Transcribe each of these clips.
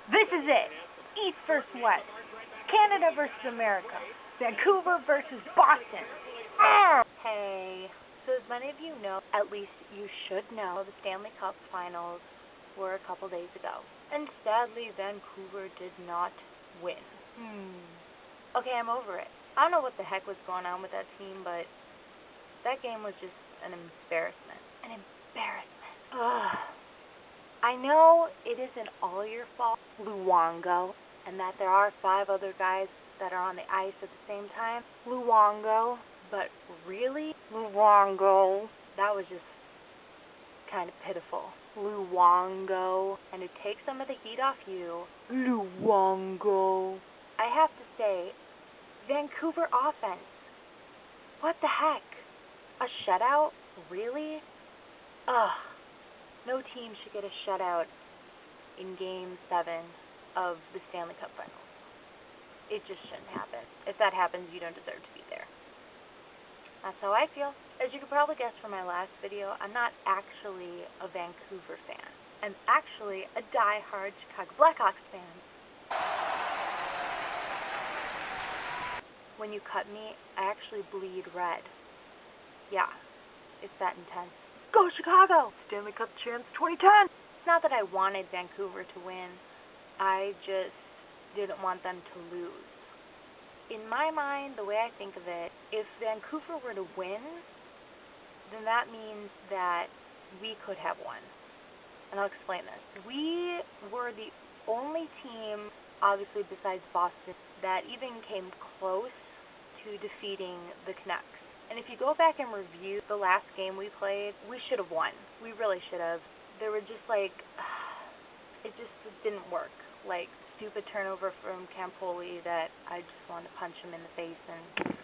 This is it. East versus West. Canada versus America. Vancouver versus Boston. Hey. So as many of you know, at least you should know, the Stanley Cup Finals were a couple days ago. And sadly, Vancouver did not win. Okay, I'm over it. I don't know what the heck was going on with that team, but that game was just an embarrassment. An embarrassment. Ugh. I know it isn't all your fault, Luongo, and that there are 5 other guys that are on the ice at the same time. Luongo. But really? Luongo. That was just kind of pitiful. Luongo. And to take some of the heat off you, Luongo. I have to say, Vancouver offense. What the heck? A shutout? Really? Ugh. No team should get a shutout in Game 7 of the Stanley Cup Finals. It just shouldn't happen. If that happens, you don't deserve to be there. That's how I feel. As you could probably guess from my last video, I'm not actually a Vancouver fan. I'm actually a die-hard Chicago Blackhawks fan. When you cut me, I actually bleed red. Yeah, it's that intense. Go Chicago! Stanley Cup champs 2010! It's not that I wanted Vancouver to win. I just didn't want them to lose. In my mind, the way I think of it, if Vancouver were to win, then that means that we could have won. And I'll explain this. We were the only team, obviously besides Boston, that even came close to defeating the Canucks. And if you go back and review the last game we played, we should have won. We really should have. There were just it didn't work. Like, stupid turnover from Campoli that I just wanted to punch him in the face, and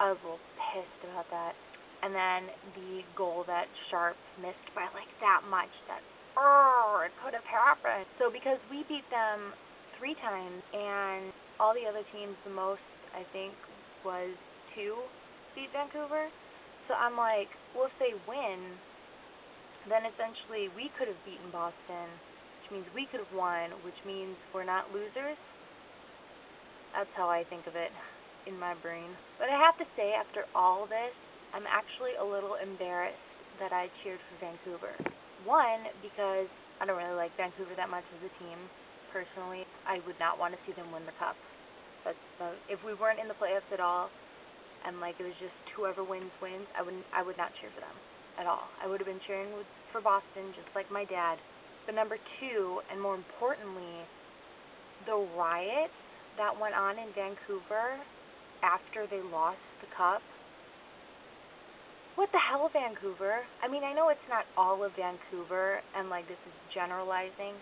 I was a little pissed about that. And then the goal that Sharp missed by like that much, that it could have happened. So because we beat them 3 times, and all the other teams, the most I think was 2 beat Vancouver. So I'm like, well, if they win, then essentially we could have beaten Boston, which means we could have won, which means we're not losers. That's how I think of it in my brain. But I have to say, after all this, I'm actually a little embarrassed that I cheered for Vancouver. One, because I don't really like Vancouver that much as a team. Personally, I would not want to see them win the cup. But if we weren't in the playoffs at all, and like it was just whoever wins, I would not cheer for them at all. I would have been cheering for Boston, just like my dad. But number 2, and more importantly, the riots that went on in Vancouver after they lost the cup. What the hell, Vancouver? I mean, I know it's not all of Vancouver, and like this is generalizing,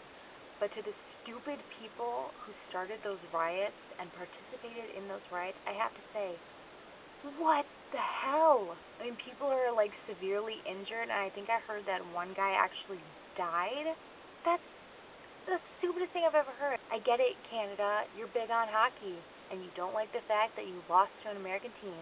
but to the stupid people who started those riots and participated in those riots, I have to say, what the hell? I mean, people are like severely injured, and I think I heard that one guy actually died. That's the stupidest thing I've ever heard. I get it, Canada, you're big on hockey, and you don't like the fact that you lost to an American team.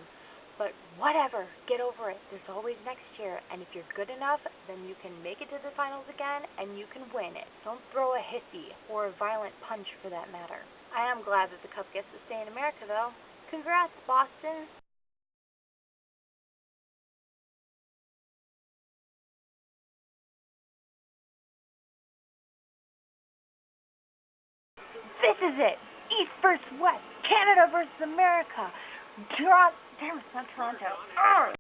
But whatever, get over it. There's always next year, and if you're good enough, then you can make it to the finals again, and you can win it. Don't throw a hissy, or a violent punch for that matter. I am glad that the cup gets to stay in America, though. Congrats, Boston. This is it. East versus West. Canada versus America. Damn, it's not Toronto.